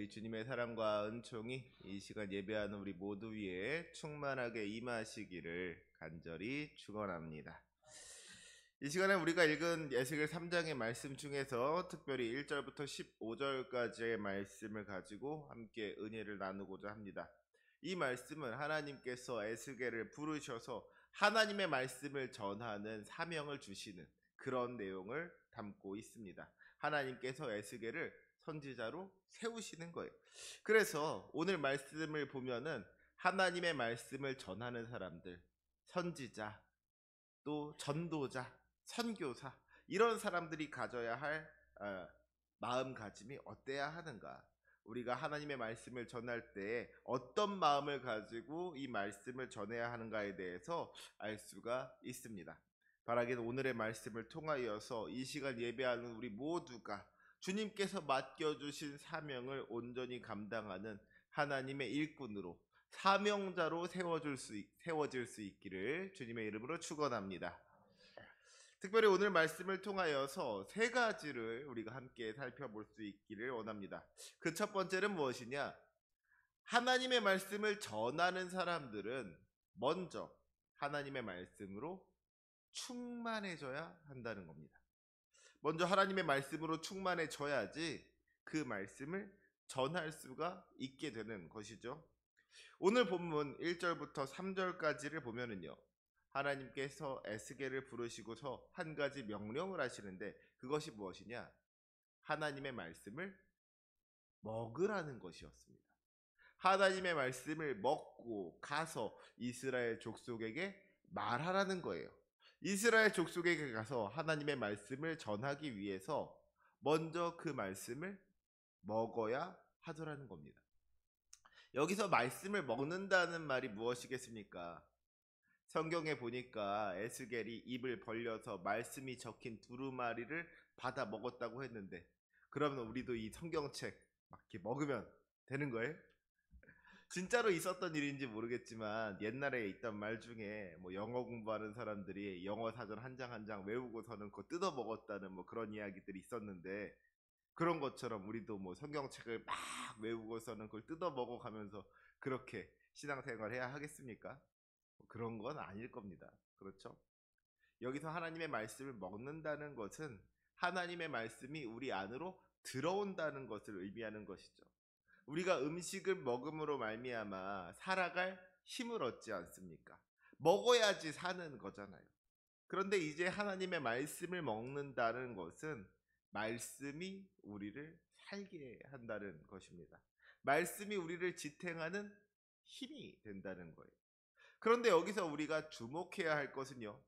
우리 주님의 사랑과 은총이 이 시간 예배하는 우리 모두 위에 충만하게 임하시기를 간절히 축원합니다. 이 시간에 우리가 읽은 에스겔 3장의 말씀 중에서 특별히 1절부터 15절까지의 말씀을 가지고 함께 은혜를 나누고자 합니다. 이 말씀은 하나님께서 에스겔을 부르셔서 하나님의 말씀을 전하는 사명을 주시는 그런 내용을 담고 있습니다. 하나님께서 에스겔을 선지자로 세우시는 거예요. 그래서 오늘 말씀을 보면은 하나님의 말씀을 전하는 사람들, 선지자, 또 전도자, 선교사, 이런 사람들이 가져야 할 마음가짐이 어때야 하는가? 우리가 하나님의 말씀을 전할 때 어떤 마음을 가지고 이 말씀을 전해야 하는가에 대해서 알 수가 있습니다. 바라기는 오늘의 말씀을 통하여서 이 시간 예배하는 우리 모두가 주님께서 맡겨주신 사명을 온전히 감당하는 하나님의 일꾼으로, 사명자로 세워질 수 있기를 주님의 이름으로 축원합니다. 특별히 오늘 말씀을 통하여서 세 가지를 우리가 함께 살펴볼 수 있기를 원합니다. 그 첫 번째는 무엇이냐? 하나님의 말씀을 전하는 사람들은 먼저 하나님의 말씀으로 충만해져야 한다는 겁니다. 먼저 하나님의 말씀으로 충만해져야지 그 말씀을 전할 수가 있게 되는 것이죠. 오늘 본문 1절부터 3절까지를 보면은요, 하나님께서 에스겔을 부르시고서 한 가지 명령을 하시는데 그것이 무엇이냐? 하나님의 말씀을 먹으라는 것이었습니다. 하나님의 말씀을 먹고 가서 이스라엘 족속에게 말하라는 거예요. 이스라엘 족속에게 가서 하나님의 말씀을 전하기 위해서 먼저 그 말씀을 먹어야 하더라는 겁니다. 여기서 말씀을 먹는다는 말이 무엇이겠습니까? 성경에 보니까 에스겔이 입을 벌려서 말씀이 적힌 두루마리를 받아 먹었다고 했는데, 그러면 우리도 이 성경책 막 이렇게 먹으면 되는 거예요? 진짜로 있었던 일인지 모르겠지만 옛날에 있던 말 중에 뭐 영어 공부하는 사람들이 영어 사전 한 장 한 장 외우고서는 그거 뜯어 먹었다는 뭐 그런 이야기들이 있었는데, 그런 것처럼 우리도 뭐 성경책을 막 외우고서는 그걸 뜯어 먹어가면서 그렇게 신앙생활 해야 하겠습니까? 그런 건 아닐 겁니다. 그렇죠? 여기서 하나님의 말씀을 먹는다는 것은 하나님의 말씀이 우리 안으로 들어온다는 것을 의미하는 것이죠. 우리가 음식을 먹음으로 말미암아 살아갈 힘을 얻지 않습니까? 먹어야지 사는 거잖아요. 그런데 이제 하나님의 말씀을 먹는다는 것은 말씀이 우리를 살게 한다는 것입니다. 말씀이 우리를 지탱하는 힘이 된다는 거예요. 그런데 여기서 우리가 주목해야 할 것은요,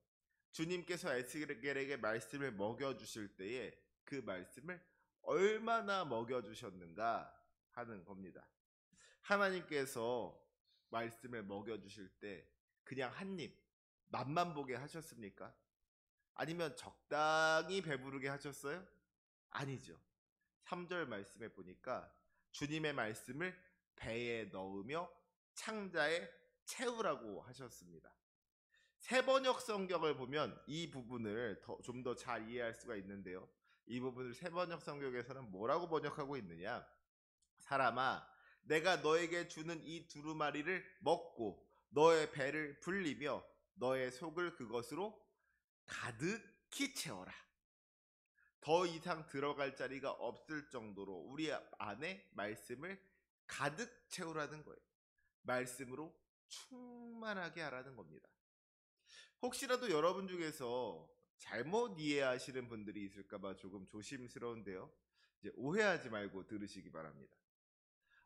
주님께서 에스겔에게 말씀을 먹여주실 때에 그 말씀을 얼마나 먹여주셨는가 하는 겁니다. 하나님께서 말씀을 먹여주실 때 그냥 한 입, 맛만 보게 하셨습니까? 아니면 적당히 배부르게 하셨어요? 아니죠. 3절 말씀에 보니까 주님의 말씀을 배에 넣으며 창자에 채우라고 하셨습니다. 세번역 성경을 보면 이 부분을 좀 더 잘 이해할 수가 있는데요, 이 부분을 세번역 성경에서는 뭐라고 번역하고 있느냐? 사람아, 내가 너에게 주는 이 두루마리를 먹고 너의 배를 불리며 너의 속을 그것으로 가득히 채워라. 더 이상 들어갈 자리가 없을 정도로 우리 안에 말씀을 가득 채우라는 거예요. 말씀으로 충만하게 하라는 겁니다. 혹시라도 여러분 중에서 잘못 이해하시는 분들이 있을까봐 조금 조심스러운데요, 이제 오해하지 말고 들으시기 바랍니다.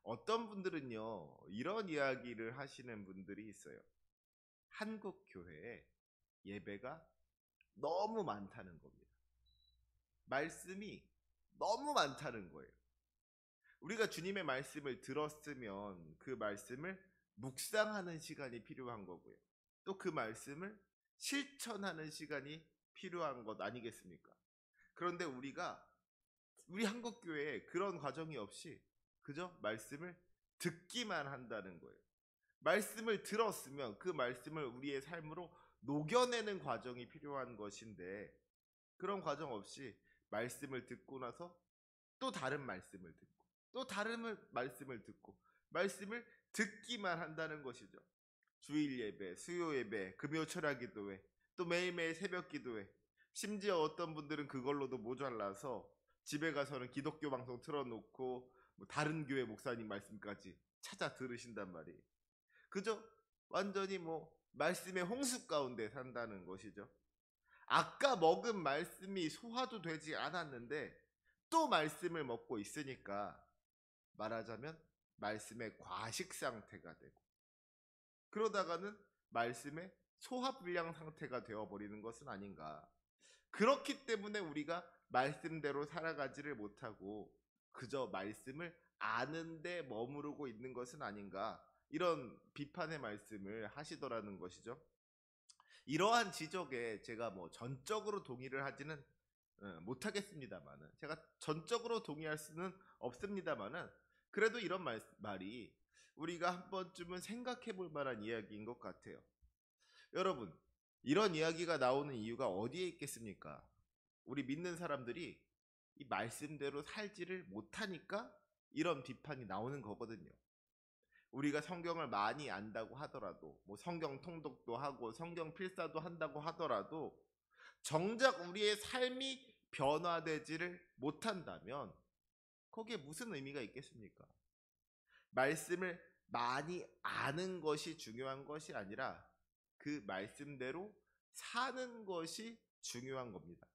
어떤 분들은요, 이런 이야기를 하시는 분들이 있어요. 한국 교회에 예배가 너무 많다는 겁니다. 말씀이 너무 많다는 거예요. 우리가 주님의 말씀을 들었으면 그 말씀을 묵상하는 시간이 필요한 거고요, 또 그 말씀을 실천하는 시간이 필요한 것 아니겠습니까? 그런데 우리 한국교회에 그런 과정이 없이 그저 말씀을 듣기만 한다는 거예요. 말씀을 들었으면 그 말씀을 우리의 삶으로 녹여내는 과정이 필요한 것인데, 그런 과정 없이 말씀을 듣고 나서 또 다른 말씀을 듣고 또 다른 말씀을 듣고 말씀을 듣기만 한다는 것이죠. 주일 예배, 수요 예배, 금요 철야 기도회, 또 매일매일 새벽 기도회, 심지어 어떤 분들은 그걸로도 모자라서 집에 가서는 기독교 방송 틀어놓고 뭐 다른 교회 목사님 말씀까지 찾아 들으신단 말이에요. 그저 완전히 뭐 말씀의 홍수 가운데 산다는 것이죠. 아까 먹은 말씀이 소화도 되지 않았는데 또 말씀을 먹고 있으니까 말하자면 말씀의 과식 상태가 되고, 그러다가는 말씀의 소화불량 상태가 되어버리는 것은 아닌가. 그렇기 때문에 우리가 말씀대로 살아가지를 못하고 그저 말씀을 아는데 머무르고 있는 것은 아닌가, 이런 비판의 말씀을 하시더라는 것이죠. 이러한 지적에 제가 뭐 전적으로 동의를 하지는 못하겠습니다만은, 제가 전적으로 동의할 수는 없습니다만은, 그래도 이런 말이 우리가 한 번쯤은 생각해 볼 만한 이야기인 것 같아요. 여러분, 이런 이야기가 나오는 이유가 어디에 있겠습니까? 우리 믿는 사람들이 이 말씀대로 살지를 못하니까 이런 비판이 나오는 거거든요. 우리가 성경을 많이 안다고 하더라도, 뭐 성경 통독도 하고 성경 필사도 한다고 하더라도 정작 우리의 삶이 변화되지를 못한다면 거기에 무슨 의미가 있겠습니까? 말씀을 많이 아는 것이 중요한 것이 아니라 그 말씀대로 사는 것이 중요한 겁니다.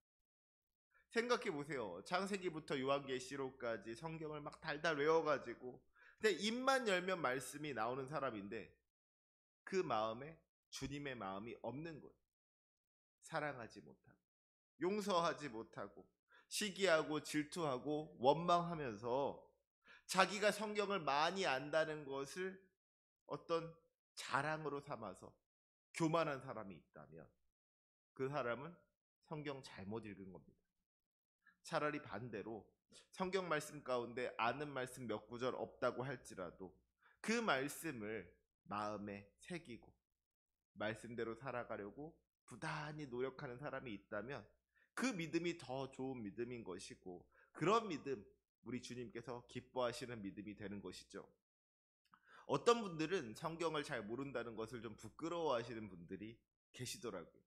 생각해 보세요. 창세기부터 요한계시록까지 성경을 막 달달 외워가지고 근데 입만 열면 말씀이 나오는 사람인데 그 마음에 주님의 마음이 없는 거예요. 사랑하지 못하고, 용서하지 못하고, 시기하고 질투하고 원망하면서 자기가 성경을 많이 안다는 것을 어떤 자랑으로 삼아서 교만한 사람이 있다면 그 사람은 성경 잘못 읽은 겁니다. 차라리 반대로 성경 말씀 가운데 아는 말씀 몇 구절 없다고 할지라도 그 말씀을 마음에 새기고 말씀대로 살아가려고 부단히 노력하는 사람이 있다면 그 믿음이 더 좋은 믿음인 것이고, 그런 믿음, 우리 주님께서 기뻐하시는 믿음이 되는 것이죠. 어떤 분들은 성경을 잘 모른다는 것을 좀 부끄러워하시는 분들이 계시더라고요.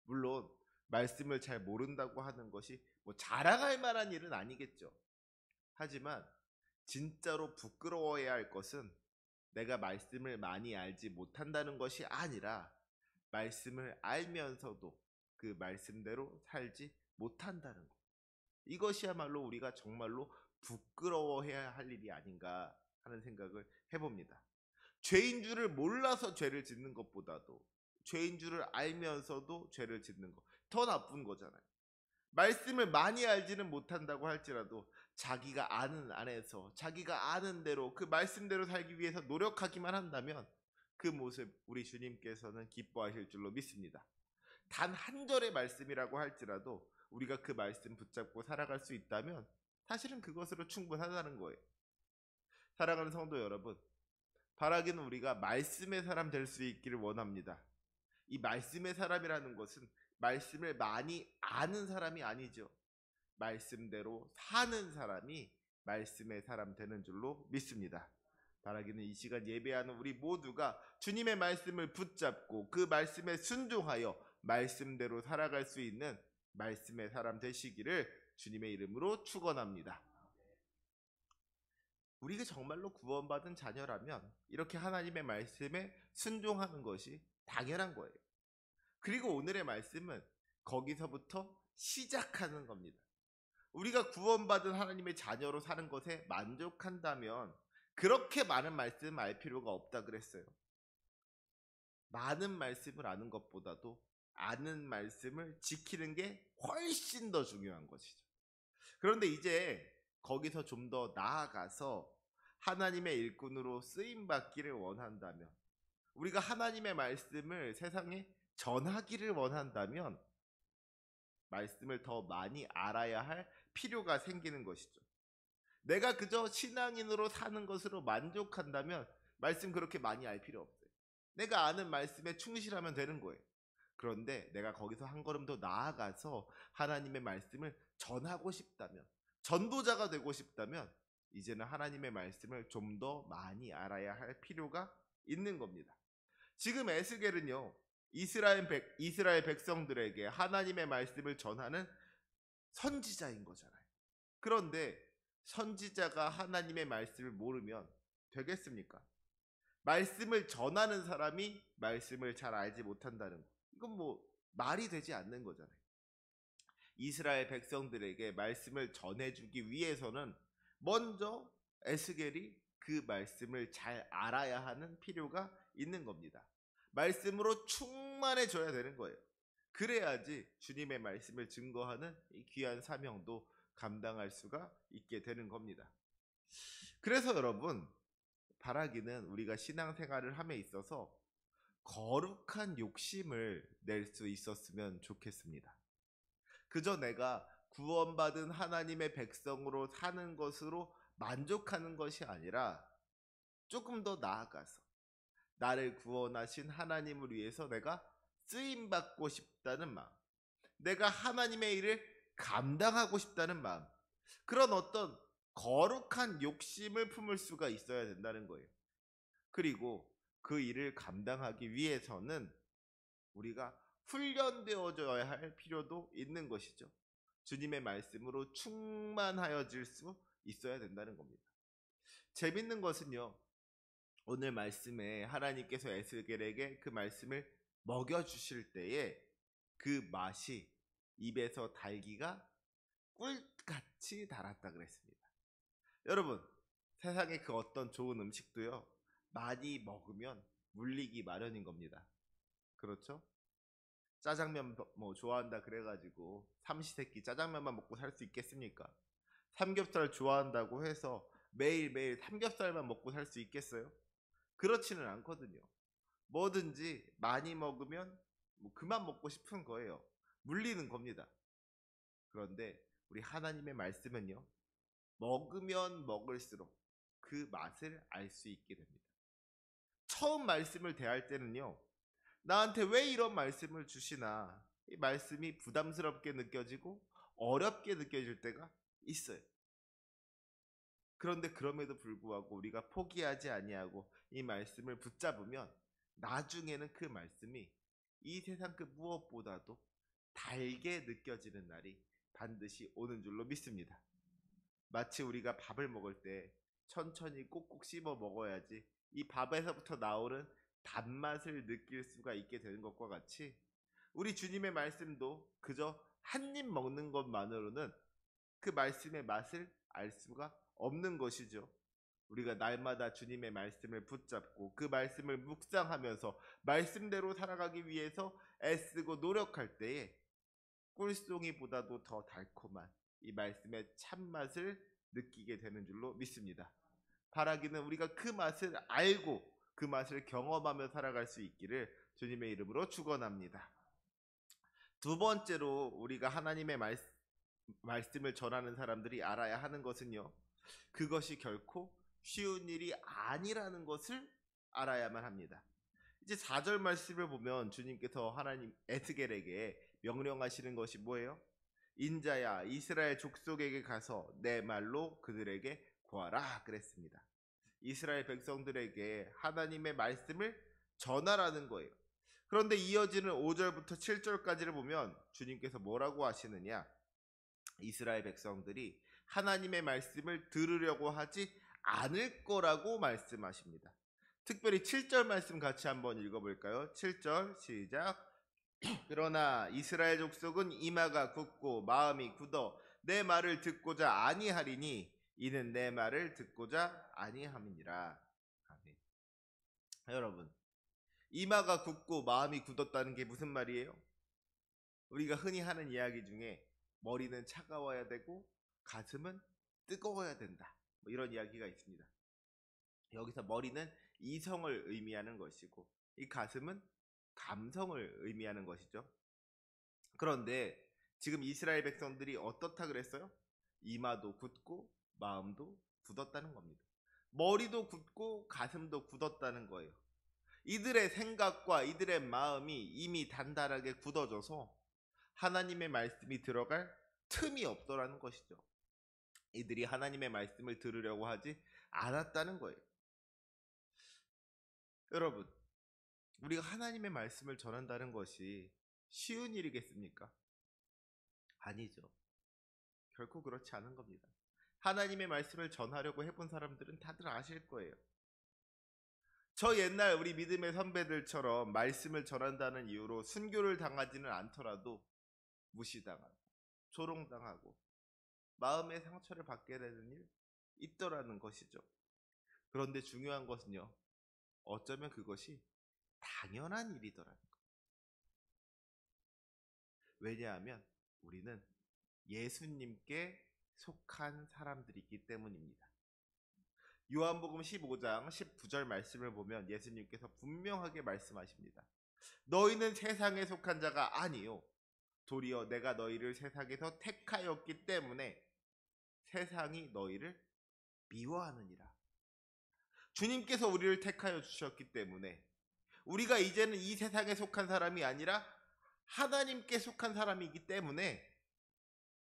물론 말씀을 잘 모른다고 하는 것이 뭐 자랑할 만한 일은 아니겠죠. 하지만 진짜로 부끄러워해야 할 것은 내가 말씀을 많이 알지 못한다는 것이 아니라 말씀을 알면서도 그 말씀대로 살지 못한다는 것. 이것이야말로 우리가 정말로 부끄러워해야 할 일이 아닌가 하는 생각을 해봅니다. 죄인 줄을 몰라서 죄를 짓는 것보다도 죄인 줄을 알면서도 죄를 짓는 것, 더 나쁜 거잖아요. 말씀을 많이 알지는 못한다고 할지라도 자기가 아는 안에서 자기가 아는 대로 그 말씀대로 살기 위해서 노력하기만 한다면 그 모습 우리 주님께서는 기뻐하실 줄로 믿습니다. 단 한 절의 말씀이라고 할지라도 우리가 그 말씀 붙잡고 살아갈 수 있다면 사실은 그것으로 충분하다는 거예요. 사랑하는 성도 여러분, 바라기는 우리가 말씀의 사람 될 수 있기를 원합니다. 이 말씀의 사람이라는 것은 말씀을 많이 아는 사람이 아니죠. 말씀대로 사는 사람이 말씀의 사람 되는 줄로 믿습니다. 바라기는 이 시간 예배하는 우리 모두가 주님의 말씀을 붙잡고 그 말씀에 순종하여 말씀대로 살아갈 수 있는 말씀의 사람 되시기를 주님의 이름으로 축원합니다. 우리가 정말로 구원받은 자녀라면 이렇게 하나님의 말씀에 순종하는 것이 당연한 거예요. 그리고 오늘의 말씀은 거기서부터 시작하는 겁니다. 우리가 구원받은 하나님의 자녀로 사는 것에 만족한다면 그렇게 많은 말씀 알 필요가 없다 그랬어요. 많은 말씀을 아는 것보다도 아는 말씀을 지키는 게 훨씬 더 중요한 것이죠. 그런데 이제 거기서 좀 더 나아가서 하나님의 일꾼으로 쓰임받기를 원한다면, 우리가 하나님의 말씀을 세상에 전하기를 원한다면 말씀을 더 많이 알아야 할 필요가 생기는 것이죠. 내가 그저 신앙인으로 사는 것으로 만족한다면 말씀 그렇게 많이 알 필요 없어요. 내가 아는 말씀에 충실하면 되는 거예요. 그런데 내가 거기서 한 걸음 더 나아가서 하나님의 말씀을 전하고 싶다면, 전도자가 되고 싶다면 이제는 하나님의 말씀을 좀 더 많이 알아야 할 필요가 있는 겁니다. 지금 에스겔은요, 이스라엘 백성들에게 하나님의 말씀을 전하는 선지자인 거잖아요. 그런데 선지자가 하나님의 말씀을 모르면 되겠습니까? 말씀을 전하는 사람이 말씀을 잘 알지 못한다는 거, 이건 뭐 말이 되지 않는 거잖아요. 이스라엘 백성들에게 말씀을 전해주기 위해서는 먼저 에스겔이 그 말씀을 잘 알아야 하는 필요가 있는 겁니다. 말씀으로 충만해져야 되는 거예요. 그래야지 주님의 말씀을 증거하는 이 귀한 사명도 감당할 수가 있게 되는 겁니다. 그래서 여러분, 바라기는 우리가 신앙생활을 함에 있어서 거룩한 욕심을 낼 수 있었으면 좋겠습니다. 그저 내가 구원받은 하나님의 백성으로 사는 것으로 만족하는 것이 아니라 조금 더 나아가서 나를 구원하신 하나님을 위해서 내가 쓰임받고 싶다는 마음, 내가 하나님의 일을 감당하고 싶다는 마음, 그런 어떤 거룩한 욕심을 품을 수가 있어야 된다는 거예요. 그리고 그 일을 감당하기 위해서는 우리가 훈련되어져야 할 필요도 있는 것이죠. 주님의 말씀으로 충만하여질 수 있어야 된다는 겁니다. 재밌는 것은요, 오늘 말씀에 하나님께서 에스겔에게 그 말씀을 먹여주실 때에 그 맛이 입에서 달기가 꿀같이 달았다 그랬습니다. 여러분, 세상에 그 어떤 좋은 음식도요, 많이 먹으면 물리기 마련인 겁니다. 그렇죠? 짜장면 뭐 좋아한다 그래가지고 삼시세끼 짜장면만 먹고 살 수 있겠습니까? 삼겹살 좋아한다고 해서 매일매일 삼겹살만 먹고 살 수 있겠어요? 그렇지는 않거든요. 뭐든지 많이 먹으면 뭐 그만 먹고 싶은 거예요. 물리는 겁니다. 그런데 우리 하나님의 말씀은요, 먹으면 먹을수록 그 맛을 알 수 있게 됩니다. 처음 말씀을 대할 때는요, 나한테 왜 이런 말씀을 주시나, 이 말씀이 부담스럽게 느껴지고 어렵게 느껴질 때가 있어요. 그런데 그럼에도 불구하고 우리가 포기하지 아니하고 이 말씀을 붙잡으면 나중에는 그 말씀이 이 세상 그 무엇보다도 달게 느껴지는 날이 반드시 오는 줄로 믿습니다. 마치 우리가 밥을 먹을 때 천천히 꼭꼭 씹어 먹어야지 이 밥에서부터 나오는 단맛을 느낄 수가 있게 되는 것과 같이, 우리 주님의 말씀도 그저 한 입 먹는 것만으로는 그 말씀의 맛을 알 수가 없는 것이죠. 우리가 날마다 주님의 말씀을 붙잡고 그 말씀을 묵상하면서 말씀대로 살아가기 위해서 애쓰고 노력할 때에 꿀송이보다도 더 달콤한 이 말씀의 참맛을 느끼게 되는 줄로 믿습니다. 바라기는 우리가 그 맛을 알고 그 맛을 경험하며 살아갈 수 있기를 주님의 이름으로 축원합니다. 두 번째로 우리가 하나님의 말씀을 전하는 사람들이 알아야 하는 것은요, 그것이 결코 쉬운 일이 아니라는 것을 알아야만 합니다. 이제 4절 말씀을 보면 주님께서 하나님 에스겔에게 명령하시는 것이 뭐예요? 인자야, 이스라엘 족속에게 가서 내 말로 그들에게 구하라 그랬습니다. 이스라엘 백성들에게 하나님의 말씀을 전하라는 거예요. 그런데 이어지는 5절부터 7절까지를 보면 주님께서 뭐라고 하시느냐, 이스라엘 백성들이 하나님의 말씀을 들으려고 하지 않을 거라고 말씀하십니다. 특별히 7절 말씀 같이 한번 읽어볼까요? 7절 시작. 그러나 이스라엘 족속은 이마가 굳고 마음이 굳어 내 말을 듣고자 아니하리니 이는 내 말을 듣고자 아니함이니라. 아멘. 여러분, 이마가 굳고 마음이 굳었다는 게 무슨 말이에요? 우리가 흔히 하는 이야기 중에 머리는 차가워야 되고 가슴은 뜨거워야 된다, 뭐 이런 이야기가 있습니다. 여기서 머리는 이성을 의미하는 것이고 이 가슴은 감성을 의미하는 것이죠. 그런데 지금 이스라엘 백성들이 어떻다 그랬어요? 이마도 굳고 마음도 굳었다는 겁니다. 머리도 굳고 가슴도 굳었다는 거예요. 이들의 생각과 이들의 마음이 이미 단단하게 굳어져서 하나님의 말씀이 들어갈 틈이 없더라는 것이죠. 이들이 하나님의 말씀을 들으려고 하지 않았다는 거예요. 여러분, 우리가 하나님의 말씀을 전한다는 것이 쉬운 일이겠습니까? 아니죠. 결코 그렇지 않은 겁니다. 하나님의 말씀을 전하려고 해본 사람들은 다들 아실 거예요. 저 옛날 우리 믿음의 선배들처럼 말씀을 전한다는 이유로 순교를 당하지는 않더라도 무시당하고 조롱당하고 마음의 상처를 받게 되는 일 있더라는 것이죠. 그런데 중요한 것은요, 어쩌면 그것이 당연한 일이더라는 거예요. 왜냐하면 우리는 예수님께 속한 사람들이기 때문입니다. 요한복음 15장 19절 말씀을 보면 예수님께서 분명하게 말씀하십니다. 너희는 세상에 속한 자가 아니요 도리어 내가 너희를 세상에서 택하였기 때문에 세상이 너희를 미워하느니라. 주님께서 우리를 택하여 주셨기 때문에 우리가 이제는 이 세상에 속한 사람이 아니라 하나님께 속한 사람이기 때문에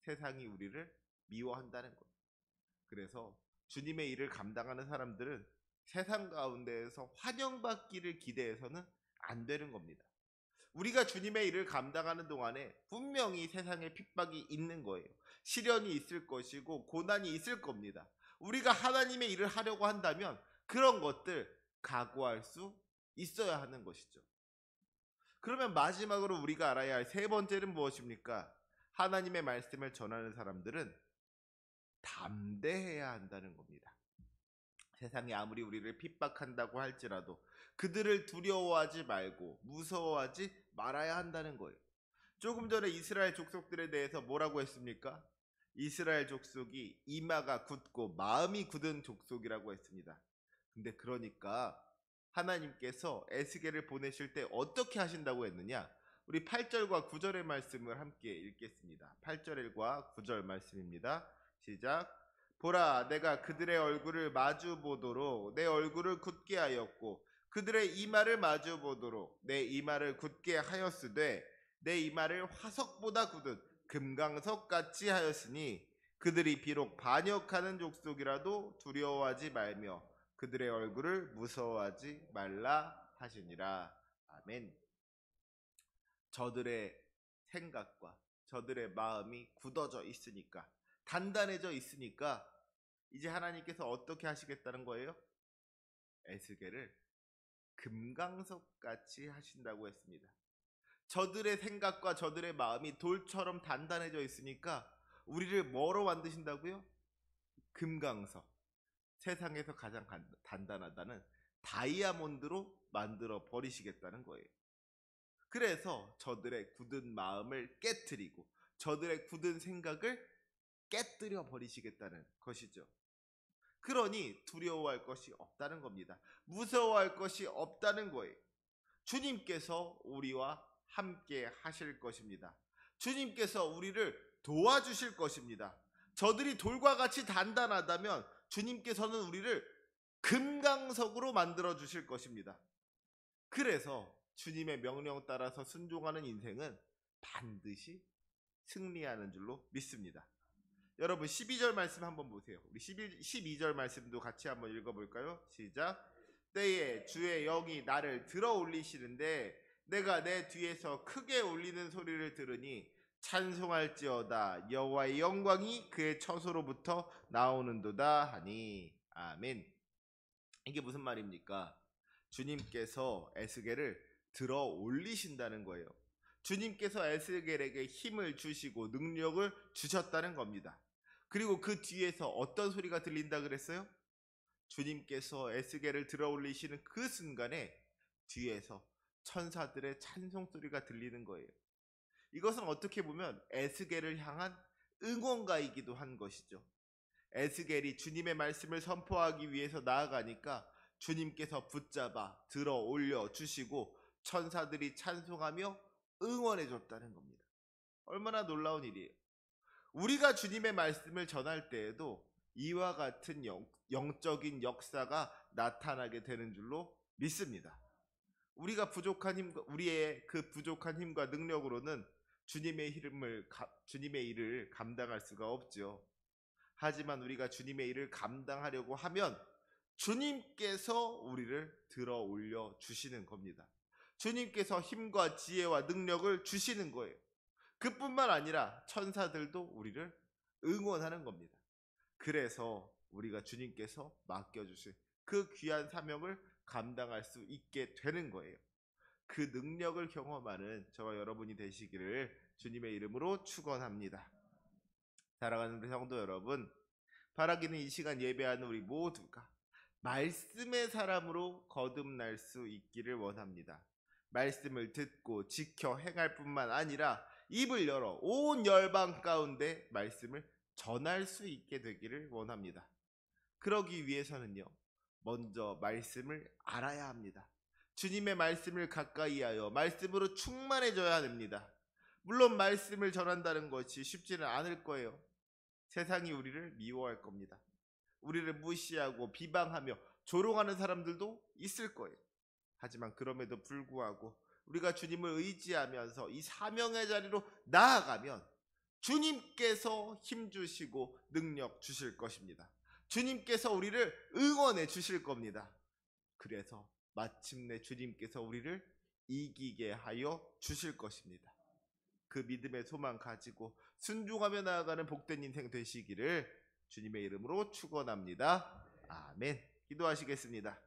세상이 우리를 미워한다는 것. 그래서 주님의 일을 감당하는 사람들은 세상 가운데에서 환영받기를 기대해서는 안 되는 겁니다. 우리가 주님의 일을 감당하는 동안에 분명히 세상에 핍박이 있는 거예요. 시련이 있을 것이고 고난이 있을 겁니다. 우리가 하나님의 일을 하려고 한다면 그런 것들 각오할 수 있어야 하는 것이죠. 그러면 마지막으로 우리가 알아야 할 세 번째는 무엇입니까? 하나님의 말씀을 전하는 사람들은 담대해야 한다는 겁니다. 세상이 아무리 우리를 핍박한다고 할지라도 그들을 두려워하지 말고 무서워하지 말아야 한다는 거예요. 조금 전에 이스라엘 족속들에 대해서 뭐라고 했습니까? 이스라엘 족속이 이마가 굳고 마음이 굳은 족속이라고 했습니다. 근데 그러니까 하나님께서 에스겔을 보내실 때 어떻게 하신다고 했느냐? 우리 8절과 9절의 말씀을 함께 읽겠습니다. 8절과 9절 말씀입니다. 시작. 보라, 내가 그들의 얼굴을 마주 보도록 내 얼굴을 굳게 하였고 그들의 이마를 마주 보도록 내 이마를 굳게 하였으되 내 이마를 화석보다 굳은 금강석 같이 하였으니 그들이 비록 반역하는 족속이라도 두려워하지 말며 그들의 얼굴을 무서워하지 말라 하시니라. 아멘. 저들의 생각과 저들의 마음이 굳어져 있으니까, 단단해져 있으니까 이제 하나님께서 어떻게 하시겠다는 거예요? 에스겔을 금강석같이 하신다고 했습니다. 저들의 생각과 저들의 마음이 돌처럼 단단해져 있으니까 우리를 뭐로 만드신다고요? 금강석. 세상에서 가장 단단하다는 다이아몬드로 만들어 버리시겠다는 거예요. 그래서 저들의 굳은 마음을 깨트리고 저들의 굳은 생각을 깨뜨려 버리시겠다는 것이죠. 그러니 두려워할 것이 없다는 겁니다. 무서워할 것이 없다는 거예요. 주님께서 우리와 함께 하실 것입니다. 주님께서 우리를 도와주실 것입니다. 저들이 돌과 같이 단단하다면 주님께서는 우리를 금강석으로 만들어 주실 것입니다. 그래서 주님의 명령 따라서 순종하는 인생은 반드시 승리하는 줄로 믿습니다. 여러분 12절 말씀 한번 보세요. 우리 12절 말씀도 같이 한번 읽어볼까요? 시작. 때에 주의 영이 나를 들어 올리시는데 내가 내 뒤에서 크게 울리는 소리를 들으니 찬송할지어다 여호와의 영광이 그의 처소로부터 나오는도다 하니. 아멘. 이게 무슨 말입니까? 주님께서 에스겔을 들어 올리신다는 거예요. 주님께서 에스겔에게 힘을 주시고 능력을 주셨다는 겁니다. 그리고 그 뒤에서 어떤 소리가 들린다 그랬어요? 주님께서 에스겔을 들어 올리시는 그 순간에 뒤에서 천사들의 찬송 소리가 들리는 거예요. 이것은 어떻게 보면 에스겔을 향한 응원가이기도 한 것이죠. 에스겔이 주님의 말씀을 선포하기 위해서 나아가니까 주님께서 붙잡아 들어 올려 주시고 천사들이 찬송하며 응원해 줬다는 겁니다. 얼마나 놀라운 일이에요. 우리가 주님의 말씀을 전할 때에도 이와 같은 영적인 역사가 나타나게 되는 줄로 믿습니다. 우리가 부족한 힘, 우리의 그 부족한 힘과 능력으로는 주님의 일을 감당할 수가 없죠. 하지만 우리가 주님의 일을 감당하려고 하면 주님께서 우리를 들어 올려 주시는 겁니다. 주님께서 힘과 지혜와 능력을 주시는 거예요. 그뿐만 아니라 천사들도 우리를 응원하는 겁니다. 그래서 우리가 주님께서 맡겨주신 그 귀한 사명을 감당할 수 있게 되는 거예요. 그 능력을 경험하는 저와 여러분이 되시기를 주님의 이름으로 축원합니다. 사랑하는 우리 성도 여러분, 바라기는 이 시간 예배하는 우리 모두가 말씀의 사람으로 거듭날 수 있기를 원합니다. 말씀을 듣고 지켜 행할 뿐만 아니라 입을 열어 온 열방 가운데 말씀을 전할 수 있게 되기를 원합니다. 그러기 위해서는요, 먼저 말씀을 알아야 합니다. 주님의 말씀을 가까이 하여 말씀으로 충만해져야 됩니다. 물론 말씀을 전한다는 것이 쉽지는 않을 거예요. 세상이 우리를 미워할 겁니다. 우리를 무시하고 비방하며 조롱하는 사람들도 있을 거예요. 하지만 그럼에도 불구하고 우리가 주님을 의지하면서 이 사명의 자리로 나아가면 주님께서 힘주시고 능력 주실 것입니다. 주님께서 우리를 응원해 주실 겁니다. 그래서 마침내 주님께서 우리를 이기게 하여 주실 것입니다. 그 믿음의 소망 가지고 순종하며 나아가는 복된 인생 되시기를 주님의 이름으로 축원합니다. 아멘. 기도하시겠습니다.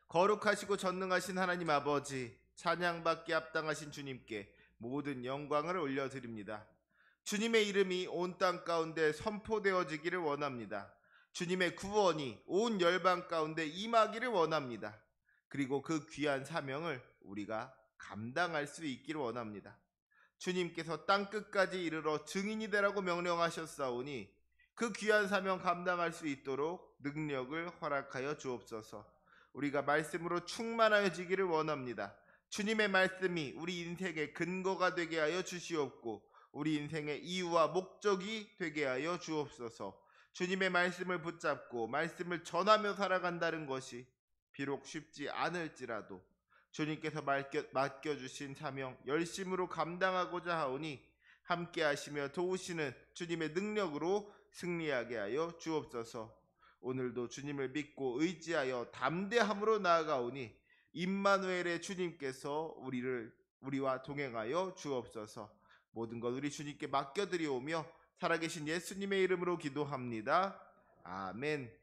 거룩하시고 전능하신 하나님 아버지, 찬양받기 합당하신 주님께 모든 영광을 올려드립니다. 주님의 이름이 온 땅 가운데 선포되어지기를 원합니다. 주님의 구원이 온 열방 가운데 임하기를 원합니다. 그리고 그 귀한 사명을 우리가 감당할 수 있기를 원합니다. 주님께서 땅끝까지 이르러 증인이 되라고 명령하셨사오니 그 귀한 사명 감당할 수 있도록 능력을 허락하여 주옵소서. 우리가 말씀으로 충만하여지기를 원합니다. 주님의 말씀이 우리 인생의 근거가 되게 하여 주시옵고 우리 인생의 이유와 목적이 되게 하여 주옵소서. 주님의 말씀을 붙잡고 말씀을 전하며 살아간다는 것이 비록 쉽지 않을지라도 주님께서 맡겨주신 사명 열심으로 감당하고자 하오니 함께 하시며 도우시는 주님의 능력으로 승리하게 하여 주옵소서. 오늘도 주님을 믿고 의지하여 담대함으로 나아가오니 임마누엘의 주님께서 우리와 동행하여 주옵소서. 모든 것 우리 주님께 맡겨드리오며 살아계신 예수님의 이름으로 기도합니다. 아멘.